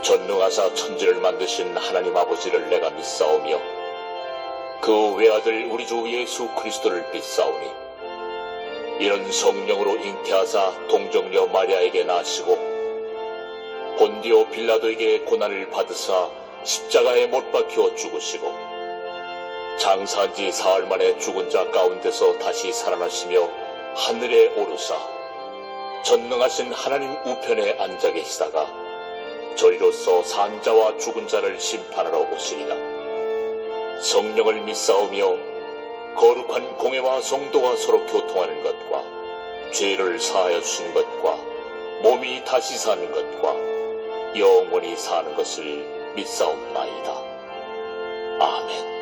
전능하사 천지를 만드신 하나님 아버지를 내가 믿사오며 그 외아들 우리 주 예수 그리스도를 믿사오니 이는 성령으로 잉태하사 동정녀 마리아에게 나시고 본디오 빌라도에게 고난을 받으사 십자가에 못 박혀 죽으시고 장사한 지 사흘 만에 죽은 자 가운데서 다시 살아나시며 하늘에 오르사 전능하신 하나님 우편에 앉아 계시다가 저리로서 산 자와 죽은 자를 심판하러 오시리라. 성령을 믿사오며 거룩한 공회와 성도가 서로 교통하는 것과 죄를 사하여 주시는 것과 몸이 다시 사는 것과 영원히 사는 것을 믿사옵나이다. 아멘.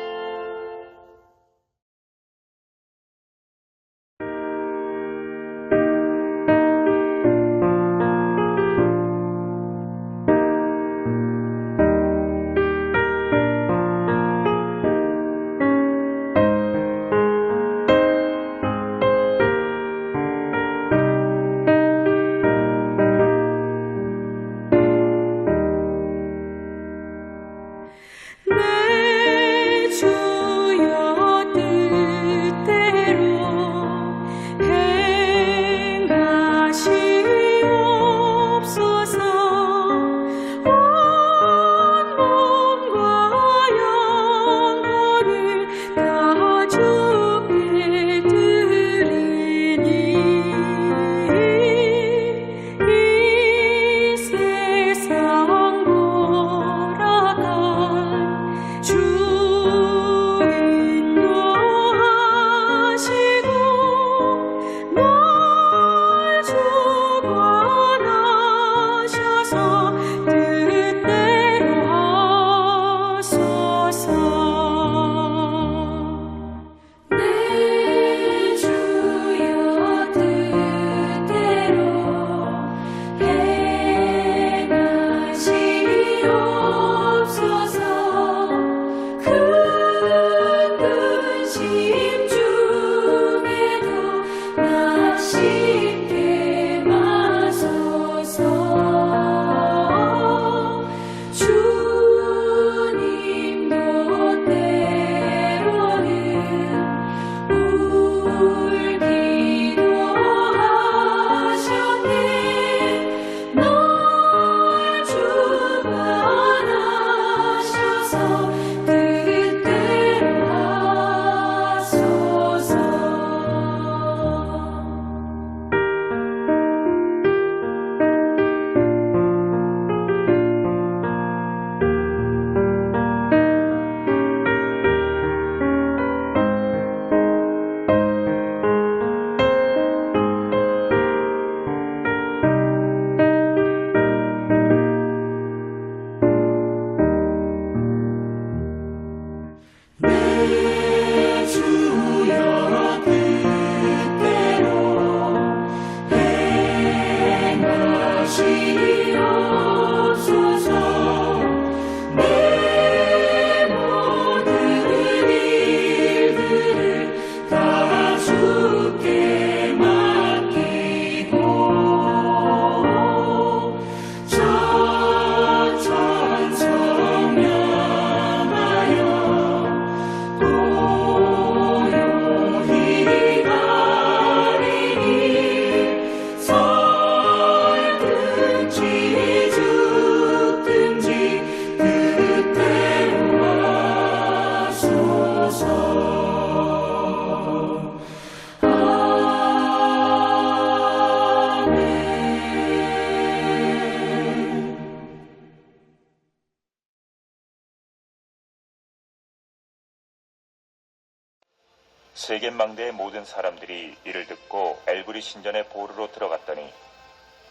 세겜망대의 모든 사람들이 이를 듣고 엘브리 신전의 보르로 들어갔더니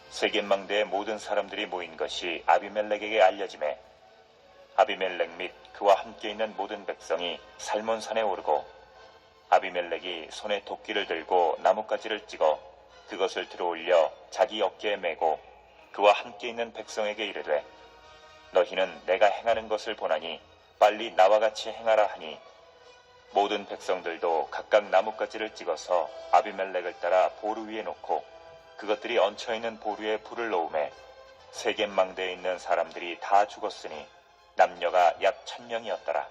세겜망대의 모든 사람들이 모인 것이 아비멜렉에게 알려지매 아비멜렉 및 그와 함께 있는 모든 백성이 살몬산에 오르고 아비멜렉이 손에 도끼를 들고 나뭇가지를 찍어 그것을 들어올려 자기 어깨에 메고 그와 함께 있는 백성에게 이르되 너희는 내가 행하는 것을 보나니 빨리 나와 같이 행하라 하니 모든 백성들도 각각 나뭇가지를 찍어서 아비멜렉을 따라 보루 위에 놓고 그것들이 얹혀있는 보루에 불을 놓음에 세겜 망대에 있는 사람들이 다 죽었으니 남녀가 약 1000명이었더라.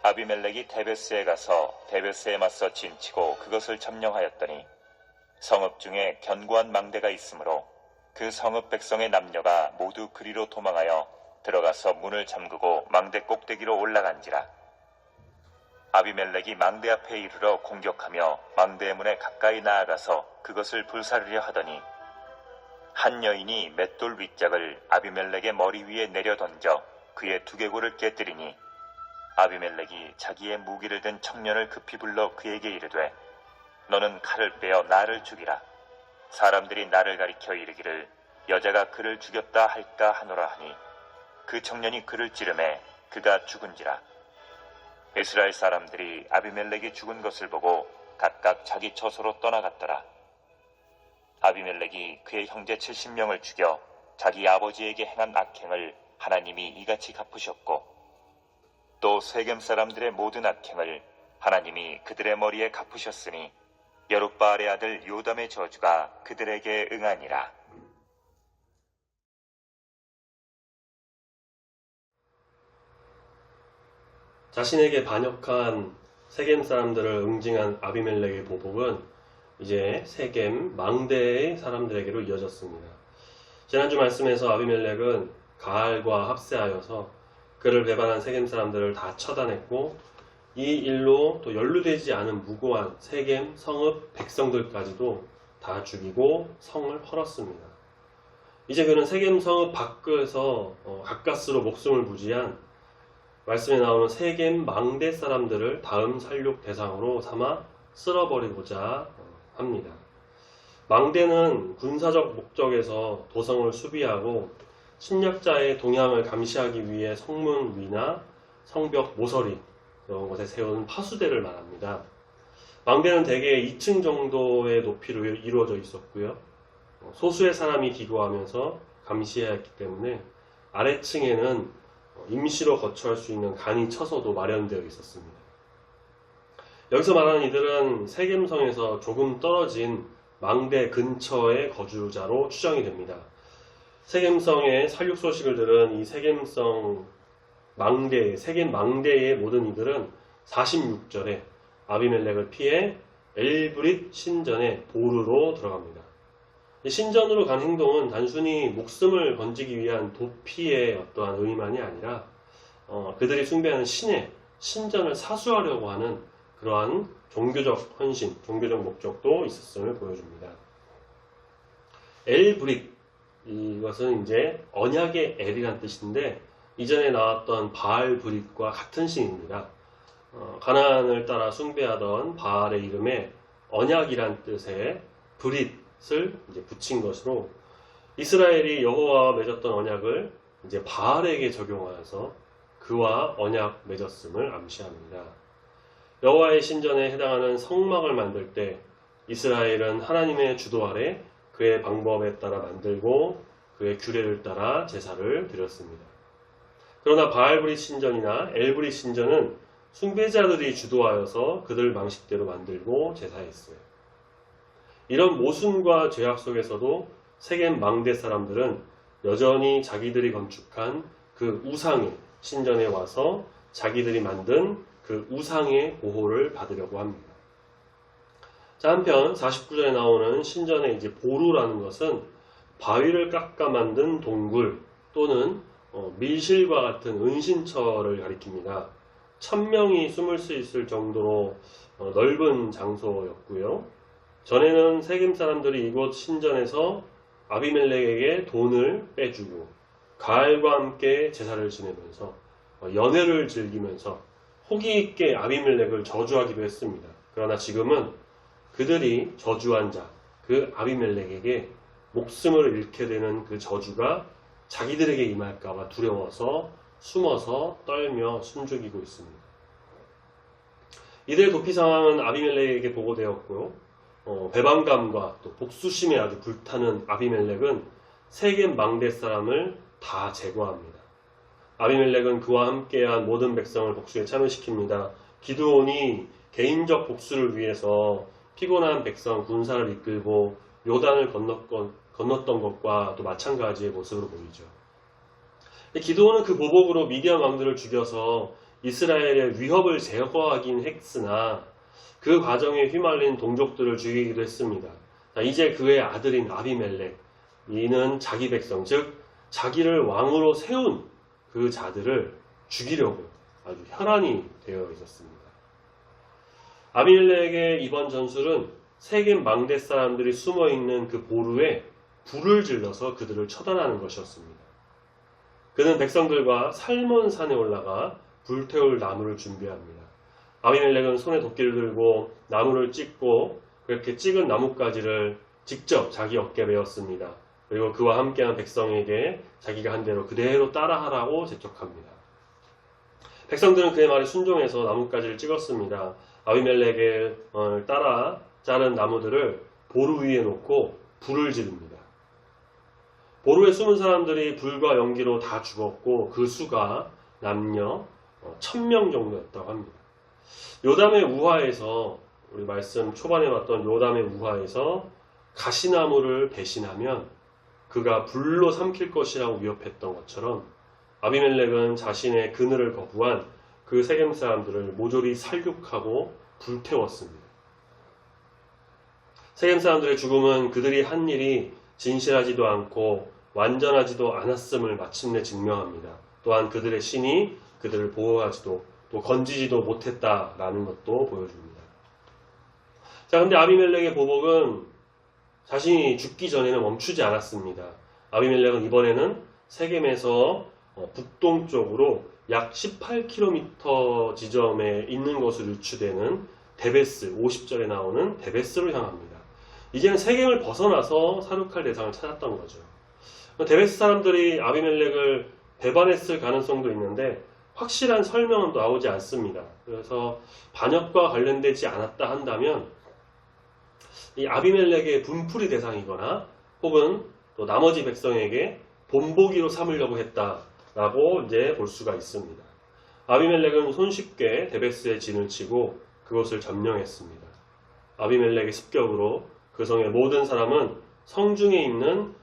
아비멜렉이 데베스에 가서 데베스에 맞서 진치고 그것을 점령하였더니 성읍 중에 견고한 망대가 있으므로 그 성읍 백성의 남녀가 모두 그리로 도망하여 들어가서 문을 잠그고 망대 꼭대기로 올라간지라. 아비멜렉이 망대 앞에 이르러 공격하며 망대의 문에 가까이 나아가서 그것을 불사르려 하더니 한 여인이 맷돌 윗짝을 아비멜렉의 머리 위에 내려 던져 그의 두개골을 깨뜨리니 아비멜렉이 자기의 무기를 든 청년을 급히 불러 그에게 이르되 너는 칼을 빼어 나를 죽이라. 사람들이 나를 가리켜 이르기를 여자가 그를 죽였다 할까 하노라 하니 그 청년이 그를 찌르매 그가 죽은지라. 이스라엘 사람들이 아비멜렉이 죽은 것을 보고 각각 자기 처소로 떠나갔더라. 아비멜렉이 그의 형제 70명을 죽여 자기 아버지에게 행한 악행을 하나님이 이같이 갚으셨고 또 세겜 사람들의 모든 악행을 하나님이 그들의 머리에 갚으셨으니 여룻바알의 아들 요담의 저주가 그들에게 응하니라. 자신에게 반역한 세겜 사람들을 응징한 아비멜렉의 보복은 이제 세겜 망대의 사람들에게로 이어졌습니다. 지난주 말씀에서 아비멜렉은 가알과 합세하여서 그를 배반한 세겜 사람들을 다 처단했고 이 일로 또 연루되지 않은 무고한 세겜 성읍 백성들까지도 다 죽이고 성을 헐었습니다. 이제 그는 세겜 성읍 밖에서 가까스로 목숨을 부지한 말씀에 나오는 세겜 망대 사람들을 다음 살육 대상으로 삼아 쓸어버리고자 합니다. 망대는 군사적 목적에서 도성을 수비하고 침략자의 동향을 감시하기 위해 성문 위나 성벽 모서리 이런 곳에 세운 파수대를 말합니다. 망대는 대개 2층 정도의 높이로 이루어져 있었고요. 소수의 사람이 기거하면서 감시해야 했기 때문에 아래층에는 임시로 거처할 수 있는 간이 쳐서도 마련되어 있었습니다. 여기서 말하는 이들은 세겜성에서 조금 떨어진 망대 근처의 거주자로 추정이 됩니다. 세겜성의 살육 소식을 들은 이 세겜 망대의 모든 이들은 46절에 아비멜렉을 피해 엘브릿 신전의 보루로 들어갑니다. 이 신전으로 간 행동은 단순히 목숨을 건지기 위한 도피의 어떠한 의만이 아니라 그들이 숭배하는 신의 신전을 사수하려고 하는 그러한 종교적 헌신, 종교적 목적도 있었음을 보여줍니다. 엘브릿, 이것은 이제 언약의 엘이란 뜻인데 이전에 나왔던 바알 브릿과 같은 신입니다. 가나안을 따라 숭배하던 바알의 이름에 언약이란 뜻의 브릿을 이제 붙인 것으로 이스라엘이 여호와와 맺었던 언약을 이제 바알에게 적용하여서 그와 언약 맺었음을 암시합니다. 여호와의 신전에 해당하는 성막을 만들 때 이스라엘은 하나님의 주도 아래 그의 방법에 따라 만들고 그의 규례를 따라 제사를 드렸습니다. 그러나 바알브릿 신전이나 엘브릿 신전은 숭배자들이 주도하여서 그들 방식대로 만들고 제사했어요. 이런 모순과 죄악 속에서도 세겜 망대 사람들은 여전히 자기들이 건축한 그 우상의 신전에 와서 자기들이 만든 그 우상의 보호를 받으려고 합니다. 자, 한편 49절에 나오는 신전의 이제 보루라는 것은 바위를 깎아 만든 동굴 또는 밀실과 같은 은신처를 가리킵니다. 1000명이 숨을 수 있을 정도로 넓은 장소였고요. 전에는 세겜 사람들이 이곳 신전에서 아비멜렉에게 돈을 빼주고 가알과 함께 제사를 지내면서 연회를 즐기면서 호기 있게 아비멜렉을 저주하기도 했습니다. 그러나 지금은 그들이 저주한 자, 그 아비멜렉에게 목숨을 잃게 되는 그 저주가 자기들에게 임할까봐 두려워서 숨어서 떨며 숨죽이고 있습니다. 이들의 도피 상황은 아비멜렉에게 보고되었고요. 배반감과 또 복수심에 아주 불타는 아비멜렉은 세겜 망대 사람을 다 제거합니다. 아비멜렉은 그와 함께한 모든 백성을 복수에 참여시킵니다. 기드온이 개인적 복수를 위해서 피곤한 백성 군사를 이끌고 요단을 건넜던 것과 또 마찬가지의 모습으로 보이죠. 기드온은 그 보복으로 미디안 왕들을 죽여서 이스라엘의 위협을 제거하긴 했으나 그 과정에 휘말린 동족들을 죽이기도 했습니다. 이제 그의 아들인 아비멜렉, 이는 자기 백성, 즉 자기를 왕으로 세운 그 자들을 죽이려고 아주 혈안이 되어 있었습니다. 아비멜렉의 이번 전술은 세겜 망대 사람들이 숨어있는 그 보루에 불을 질러서 그들을 처단하는 것이었습니다. 그는 백성들과 살몬 산에 올라가 불태울 나무를 준비합니다. 아비멜렉은 손에 도끼를 들고 나무를 찍고 그렇게 찍은 나뭇가지를 직접 자기 어깨에 메었습니다. 그리고 그와 함께한 백성에게 자기가 한 대로 그대로 따라하라고 재촉합니다. 백성들은 그의 말에 순종해서 나뭇가지를 찍었습니다. 아비멜렉을 따라 자른 나무들을 보루 위에 놓고 불을 지릅니다. 보루에 숨은 사람들이 불과 연기로 다 죽었고 그 수가 남녀 1000명 정도였다고 합니다. 요담의 우화에서 우리 말씀 초반에 봤던 요담의 우화에서 가시나무를 배신하면 그가 불로 삼킬 것이라고 위협했던 것처럼 아비멜렉은 자신의 그늘을 거부한 그 세겜 사람들을 모조리 살육하고 불태웠습니다. 세겜 사람들의 죽음은 그들이 한 일이 진실하지도 않고 완전하지도 않았음을 마침내 증명합니다. 또한 그들의 신이 그들을 보호하지도 또 건지지도 못했다라는 것도 보여줍니다. 자, 근데 아비멜렉의 보복은 자신이 죽기 전에는 멈추지 않았습니다. 아비멜렉은 이번에는 세겜에서 북동쪽으로 약 18km 지점에 있는 것으로 유추되는 데베스, 50절에 나오는 데베스로 향합니다. 이제는 세겜을 벗어나서 사륙할 대상을 찾았던 거죠. 데베스 사람들이 아비멜렉을 배반했을 가능성도 있는데 확실한 설명은 나오지 않습니다. 그래서 반역과 관련되지 않았다 한다면 이 아비멜렉의 분풀이 대상이거나 혹은 또 나머지 백성에게 본보기로 삼으려고 했다라고 이제 볼 수가 있습니다. 아비멜렉은 손쉽게 데베스에 진을 치고 그곳을 점령했습니다. 아비멜렉의 습격으로 그 성의 모든 사람은 성중에 있는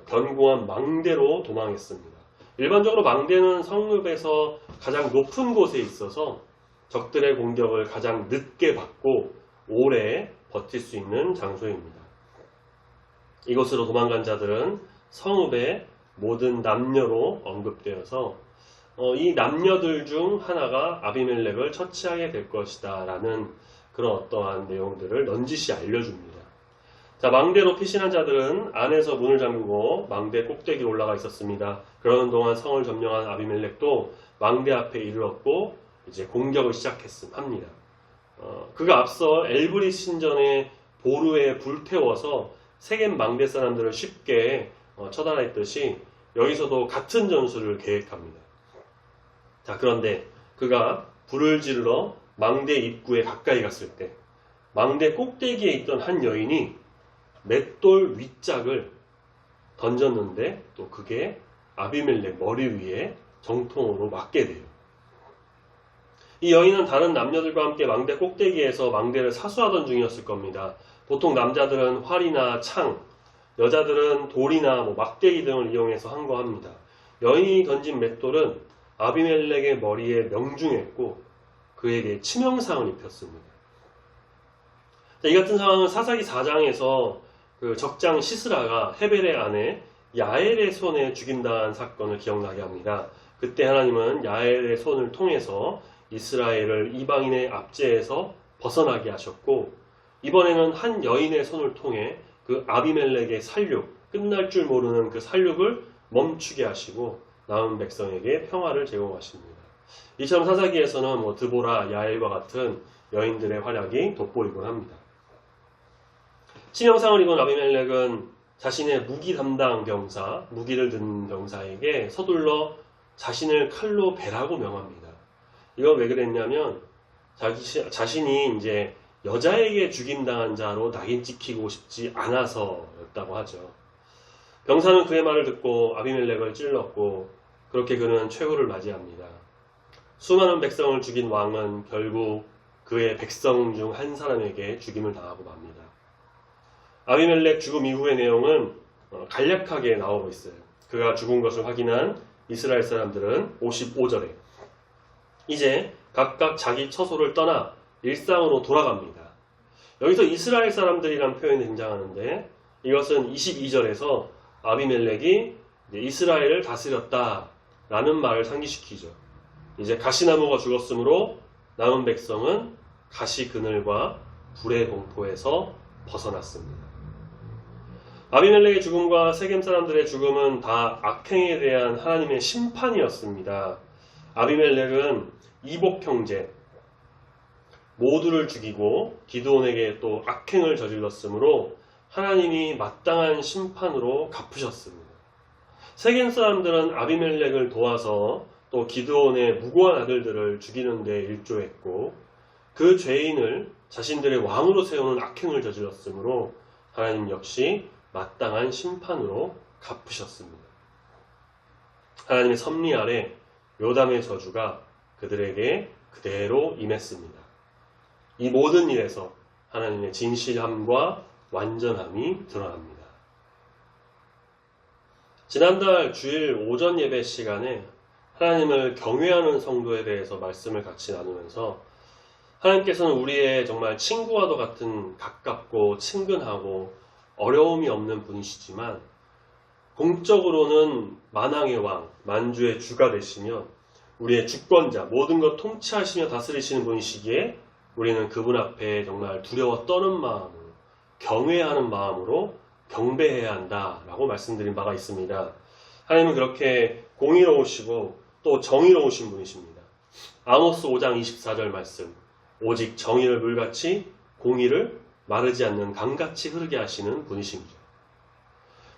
견고한 망대로 도망했습니다. 일반적으로 망대는 성읍에서 가장 높은 곳에 있어서 적들의 공격을 가장 늦게 받고 오래 버틸 수 있는 장소입니다. 이곳으로 도망간 자들은 성읍의 모든 남녀로 언급되어서 이 남녀들 중 하나가 아비멜렉을 처치하게 될 것이다 라는 그런 어떠한 내용들을 넌지시 알려줍니다. 자, 망대로 피신한 자들은 안에서 문을 잠그고 망대 꼭대기에 올라가 있었습니다. 그러는 동안 성을 점령한 아비멜렉도 망대 앞에 이르렀고 이제 공격을 시작합니다. 그가 앞서 엘브리 신전의 보루에 불태워서 세겜 망대 사람들을 쉽게 처단했듯이 여기서도 같은 전술을 계획합니다. 자, 그런데 그가 불을 질러 망대 입구에 가까이 갔을 때 망대 꼭대기에 있던 한 여인이 맷돌 윗짝을 던졌는데 또 그게 아비멜렉 머리 위에 정통으로 맞게 돼요. 이 여인은 다른 남녀들과 함께 망대 꼭대기에서 망대를 사수하던 중이었을 겁니다. 보통 남자들은 활이나 창, 여자들은 돌이나 막대기 등을 이용해서 항거합니다. 여인이 던진 맷돌은 아비멜렉의 머리에 명중했고 그에게 치명상을 입혔습니다. 자, 이 같은 상황은 사사기 4장에서 그 적장 시스라가 헤벨의 아내 야엘의 손에 죽임당한 사건을 기억나게 합니다. 그때 하나님은 야엘의 손을 통해서 이스라엘을 이방인의 압제에서 벗어나게 하셨고 이번에는 한 여인의 손을 통해 그 아비멜렉의 살육, 끝날 줄 모르는 그 살육을 멈추게 하시고 남은 백성에게 평화를 제공하십니다. 이처럼 사사기에서는 드보라, 야엘과 같은 여인들의 활약이 돋보이곤 합니다. 치명상을 입은 아비멜렉은 자신의 무기 담당 병사, 무기를 든 병사에게 서둘러 자신을 칼로 베라고 명합니다. 이건 왜 그랬냐면 자신이 이제 여자에게 죽임당한 자로 낙인 찍히고 싶지 않아서였다고 하죠. 병사는 그의 말을 듣고 아비멜렉을 찔렀고 그렇게 그는 최후를 맞이합니다. 수많은 백성을 죽인 왕은 결국 그의 백성 중 한 사람에게 죽임을 당하고 맙니다. 아비멜렉 죽음 이후의 내용은 간략하게 나오고 있어요. 그가 죽은 것을 확인한 이스라엘 사람들은 55절에 이제 각각 자기 처소를 떠나 일상으로 돌아갑니다. 여기서 이스라엘 사람들이란 표현이 등장하는데 이것은 22절에서 아비멜렉이 이스라엘을 다스렸다라는 말을 상기시키죠. 이제 가시나무가 죽었으므로 남은 백성은 가시 그늘과 불의 공포에서 벗어났습니다. 아비멜렉의 죽음과 세겜 사람들의 죽음은 다 악행에 대한 하나님의 심판이었습니다. 아비멜렉은 이복 형제 모두를 죽이고 기드온에게 또 악행을 저질렀으므로 하나님이 마땅한 심판으로 갚으셨습니다. 세겜 사람들은 아비멜렉을 도와서 또 기드온의 무고한 아들들을 죽이는 데 일조했고 그 죄인을 자신들의 왕으로 세우는 악행을 저질렀으므로 하나님 역시 마땅한 심판으로 갚으셨습니다. 하나님의 섭리 아래 요담의 저주가 그들에게 그대로 임했습니다. 이 모든 일에서 하나님의 진실함과 완전함이 드러납니다. 지난달 주일 오전 예배 시간에 하나님을 경외하는 성도에 대해서 말씀을 같이 나누면서 하나님께서는 우리의 정말 친구와도 같은 가깝고 친근하고 어려움이 없는 분이시지만 공적으로는 만왕의 왕, 만주의 주가 되시며 우리의 주권자, 모든 것 통치하시며 다스리시는 분이시기에 우리는 그분 앞에 정말 두려워 떠는 마음으로 경외하는 마음으로 경배해야 한다라고 말씀드린 바가 있습니다. 하나님은 그렇게 공의로우시고 또 정의로우신 분이십니다. 아모스 5장 24절 말씀 오직 정의를 물같이 공의를 마르지 않는 강같이 흐르게 하시는 분이십니다.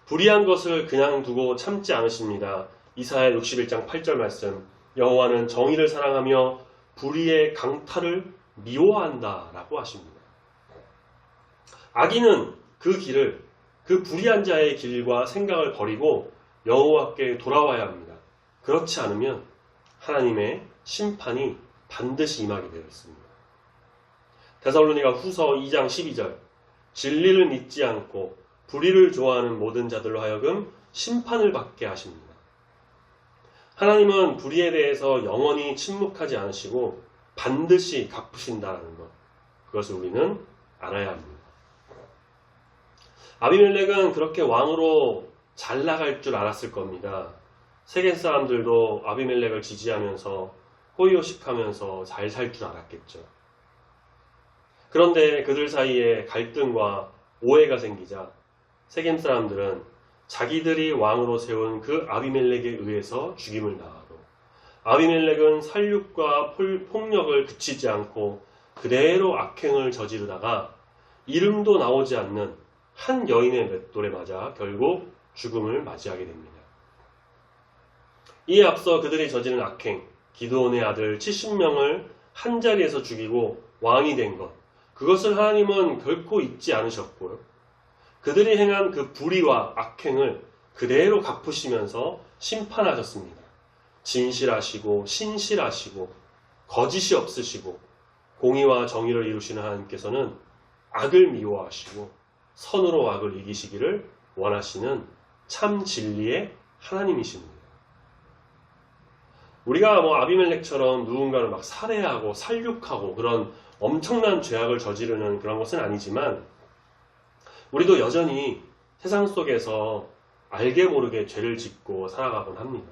불의한 것을 그냥 두고 참지 않으십니다. 이사야 61장 8절 말씀 여호와는 정의를 사랑하며 불의의 강탈을 미워한다라고 하십니다. 악인은 그 길을 그 불의한 자의 길과 생각을 버리고 여호와께 돌아와야 합니다. 그렇지 않으면 하나님의 심판이 반드시 임하게 되어 있습니다. 데살로니가 후서 2장 12절 진리를 믿지 않고 불의를 좋아하는 모든 자들로 하여금 심판을 받게 하십니다. 하나님은 불의에 대해서 영원히 침묵하지 않으시고 반드시 갚으신다는 것, 그것을 우리는 알아야 합니다. 아비멜렉은 그렇게 왕으로 잘 나갈 줄 알았을 겁니다. 세겜 사람들도 아비멜렉을 지지하면서 호의호식하면서 잘 살 줄 알았겠죠. 그런데 그들 사이에 갈등과 오해가 생기자 세겜 사람들은 자기들이 왕으로 세운 그 아비멜렉에 의해서 죽임을 당하고 아비멜렉은 살육과 폭력을 그치지 않고 그대로 악행을 저지르다가 이름도 나오지 않는 한 여인의 맷돌에 맞아 결국 죽음을 맞이하게 됩니다. 이에 앞서 그들이 저지른 악행, 기드온의 아들 70명을 한 자리에서 죽이고 왕이 된 것, 그것을 하나님은 결코 잊지 않으셨고요. 그들이 행한 그 불의와 악행을 그대로 갚으시면서 심판하셨습니다. 진실하시고 신실하시고 거짓이 없으시고 공의와 정의를 이루시는 하나님께서는 악을 미워하시고 선으로 악을 이기시기를 원하시는 참 진리의 하나님이십니다. 우리가 아비멜렉처럼 누군가를 막 살해하고 살육하고 그런 엄청난 죄악을 저지르는 그런 것은 아니지만 우리도 여전히 세상 속에서 알게 모르게 죄를 짓고 살아가곤 합니다.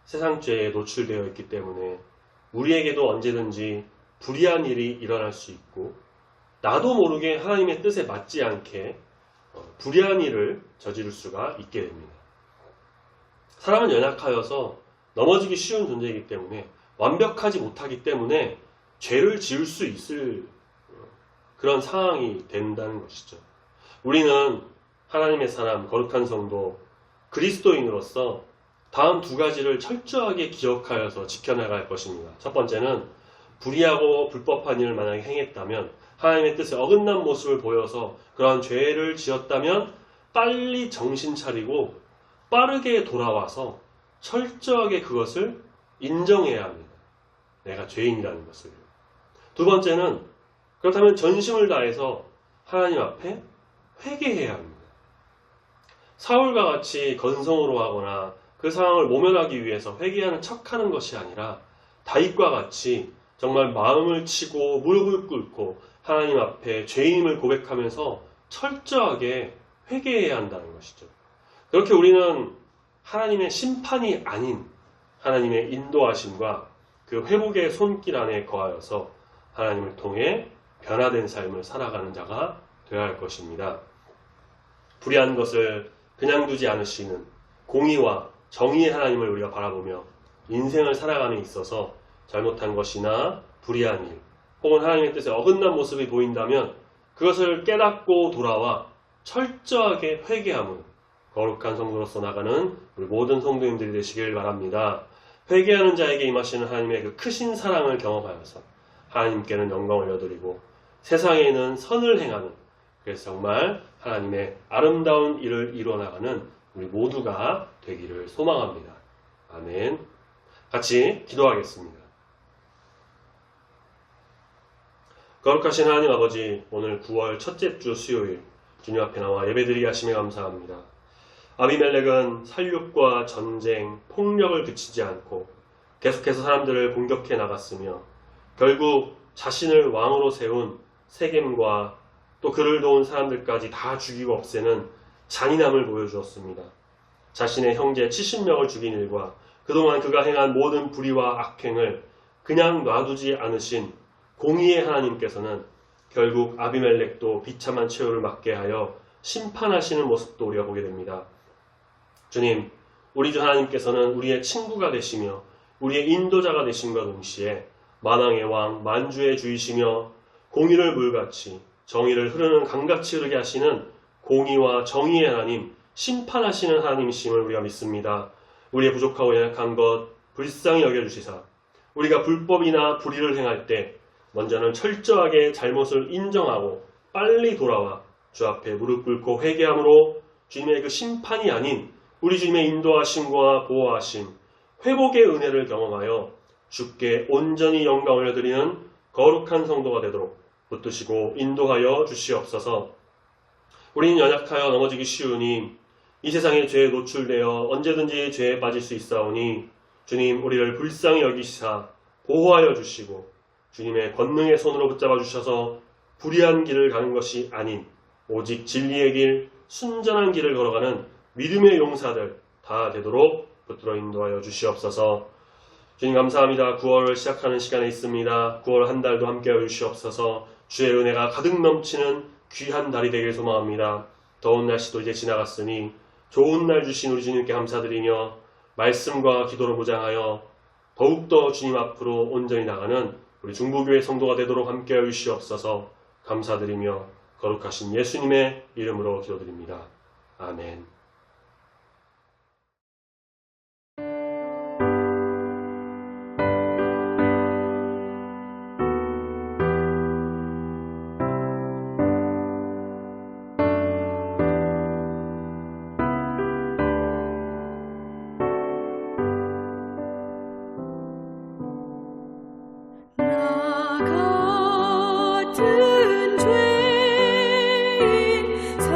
세상 죄에 노출되어 있기 때문에 우리에게도 언제든지 불의한 일이 일어날 수 있고 나도 모르게 하나님의 뜻에 맞지 않게 불의한 일을 저지를 수가 있게 됩니다. 사람은 연약하여서 넘어지기 쉬운 존재이기 때문에 완벽하지 못하기 때문에 죄를 지을 수 있을 그런 상황이 된다는 것이죠. 우리는 하나님의 사람, 거룩한 성도, 그리스도인으로서 다음 두 가지를 철저하게 기억하여서 지켜나갈 것입니다. 첫 번째는 불의하고 불법한 일을 만약에 행했다면 하나님의 뜻에 어긋난 모습을 보여서 그러한 죄를 지었다면 빨리 정신 차리고 빠르게 돌아와서 철저하게 그것을 인정해야 합니다. 내가 죄인이라는 것을. 두 번째는 그렇다면 전심을 다해서 하나님 앞에 회개해야 합니다. 사울과 같이 건성으로 하거나 그 상황을 모면하기 위해서 회개하는 척하는 것이 아니라 다윗과 같이 정말 마음을 치고 무릎을 꿇고 하나님 앞에 죄인임을 고백하면서 철저하게 회개해야 한다는 것이죠. 그렇게 우리는 하나님의 심판이 아닌 하나님의 인도하심과 그 회복의 손길 안에 거하여서 하나님을 통해 변화된 삶을 살아가는 자가 되어야 할 것입니다. 불의한 것을 그냥 두지 않으시는 공의와 정의의 하나님을 우리가 바라보며 인생을 살아감에 있어서 잘못한 것이나 불의한 일 혹은 하나님의 뜻에 어긋난 모습이 보인다면 그것을 깨닫고 돌아와 철저하게 회개함으로 거룩한 성도로서 나가는 우리 모든 성도님들이 되시길 바랍니다. 회개하는 자에게 임하시는 하나님의 그 크신 사랑을 경험하여서 하나님께는 영광을 올려드리고 세상에는 선을 행하는, 그래서 정말 하나님의 아름다운 일을 이루어나가는 우리 모두가 되기를 소망합니다. 아멘. 같이 기도하겠습니다. 거룩하신 하나님 아버지, 오늘 9월 첫째 주 수요일 주님 앞에 나와 예배드리게 하심에 감사합니다. 아비멜렉은 살육과 전쟁, 폭력을 그치지 않고 계속해서 사람들을 공격해 나갔으며 결국 자신을 왕으로 세운 세겜과 또 그를 도운 사람들까지 다 죽이고 없애는 잔인함을 보여주었습니다. 자신의 형제 70명을 죽인 일과 그동안 그가 행한 모든 불의와 악행을 그냥 놔두지 않으신 공의의 하나님께서는 결국 아비멜렉도 비참한 최후를 맞게 하여 심판하시는 모습도 우리가 보게 됩니다. 주님, 우리 주 하나님께서는 우리의 친구가 되시며 우리의 인도자가 되심과 동시에 만왕의 왕, 만주의 주이시며 공의를 물같이 정의를 흐르는 강같이 흐르게 하시는 공의와 정의의 하나님, 심판하시는 하나님이심을 우리가 믿습니다. 우리의 부족하고 연약한 것 불쌍히 여겨주시사 우리가 불법이나 불의를 행할 때 먼저는 철저하게 잘못을 인정하고 빨리 돌아와 주 앞에 무릎 꿇고 회개함으로 주님의 그 심판이 아닌 우리 주님의 인도하심과 보호하심, 회복의 은혜를 경험하여 주께 온전히 영광을 올려드리는 거룩한 성도가 되도록 붙드시고 인도하여 주시옵소서. 우리는 연약하여 넘어지기 쉬우니 이 세상의 죄에 노출되어 언제든지 죄에 빠질 수 있사오니 주님, 우리를 불쌍히 여기시사 보호하여 주시고 주님의 권능의 손으로 붙잡아 주셔서 불의한 길을 가는 것이 아닌 오직 진리의 길, 순전한 길을 걸어가는 믿음의 용사들 다 되도록 붙들어 인도하여 주시옵소서. 주님 감사합니다. 9월을 시작하는 시간에 있습니다. 9월 한 달도 함께하여 주시옵소서. 주의 은혜가 가득 넘치는 귀한 달이 되길 소망합니다. 더운 날씨도 이제 지나갔으니 좋은 날 주신 우리 주님께 감사드리며 말씀과 기도로 무장하여 더욱더 주님 앞으로 온전히 나가는 우리 중부교회 성도가 되도록 함께하여 주시옵소서. 감사드리며 거룩하신 예수님의 이름으로 기도드립니다. 아멘. 같은 죄인 살리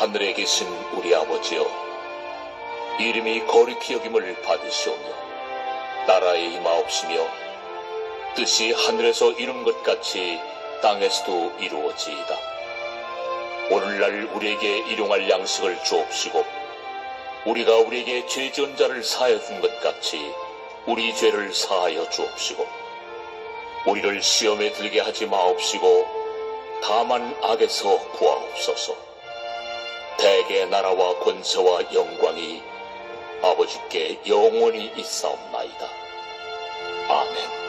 하늘에 계신 우리 아버지여, 이름이 거룩히 여김을 받으시오며 나라의 임하옵시며 뜻이 하늘에서 이룬 것 같이 땅에서도 이루어지이다. 오늘날 우리에게 일용할 양식을 주옵시고 우리가 우리에게 죄 지은 자를 사하여 준 것 같이 우리 죄를 사하여 주옵시고 우리를 시험에 들게 하지 마옵시고 다만 악에서 구하옵소서. 대개 나라와 권세와 영광이 아버지께 영원히 있사옵나이다. 아멘.